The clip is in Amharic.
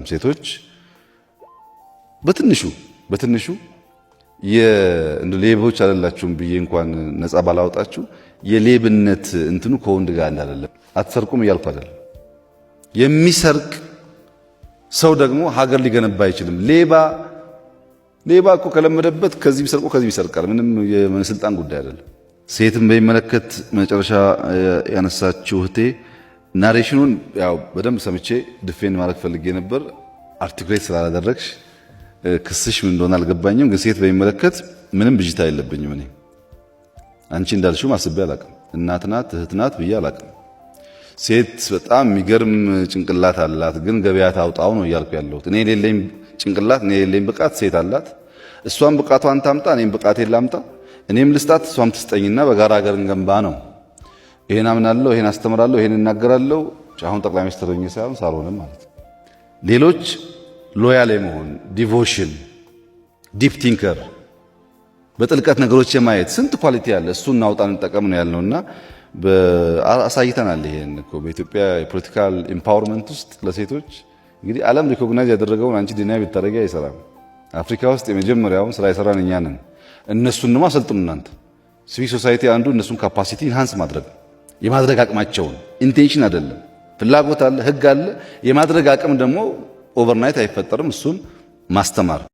ሴቶች በትንሹ ሌቦች አይደላችሁም ብዬ እንኳን ነፃ ባላወጣችሁ የሌብነት እንትኑ ከወንድ ጋር እንዳለም አትሰርቁም እያልኩ አይደለም። የሚሰርቅ ሰው ደግሞ ሀገር ሊገነባ አይችልም። ሌባ እኮ ከለመደበት ከዚህ ቢሰርቆ ከዚህ ይሰርቃል። ምንም የስልጣን ጉዳይ አይደለም። ሴትም በሚመለከት መጨረሻ ያነሳችሁ እህቴ ናሬሽኑን ያው በደንብ ሰምቼ ዲፌንድ ማድረግ ፈልጌ ነበር። አርቲኩሌት ስላላደረግሽ ክስሽ ምን እንደሆነ አልገባኝም። ግን ሴት በሚመለከት ምንም ብዥታ የለብኝም። እኔ አንቺ እንዳልሽው አስቤ አላቅም። እናት ናት እህት ናት ብዬ አላቅም። ሴት በጣም የሚገርም ጭንቅላት አላት፣ ግን ገበያ ታውጣው ነው እያልኩ ያለሁት። እኔ የሌለኝ ጭንቅላት እኔ የሌለኝ ብቃት ሴት አላት። እሷም ብቃቷን ታምጣ፣ እኔም ብቃቴን ላምጣ። እኔም ልስጣት እሷም ትስጠኝና በጋራ ሀገር እንገንባ ነው። ይሄን አምናለሁ፣ ይሄን አስተምራለሁ፣ ይሄን እናገራለሁ። አሁን ጠቅላይ ሚኒስትር ሆኜ ሳይሆን ሳልሆንም ማለት ነው። ሌሎች ሎያል የመሆን ዲቮሽን፣ ዲፕ ቲንከር፣ በጥልቀት ነገሮች የማየት ስንት ኳሊቲ አለ። እሱን እናውጣ እንጠቀም ነው ያልነውና አሳይተናል። ይሄን እኮ በኢትዮጵያ የፖለቲካል ኤምፓወርመንት ውስጥ ለሴቶች እንግዲህ ዓለም ሪኮግናይዝ ያደረገውን አንቺ ዲናይ ብታደርጊ አይሰራም። አፍሪካ ውስጥ የመጀመሪያውን ስራ የሰራን እኛ ነን። እነሱን ደግሞ አሰልጥኑ እናንተ። ሲቪል ሶሳይቲ አንዱ እነሱን ካፓሲቲ ኢንሃንስ ማድረግ የማድረግ አቅማቸውን ኢንቴንሽን አይደለም፣ ፍላጎት አለ፣ ህግ አለ። የማድረግ አቅም ደግሞ ኦቨርናይት አይፈጠርም። እሱን ማስተማር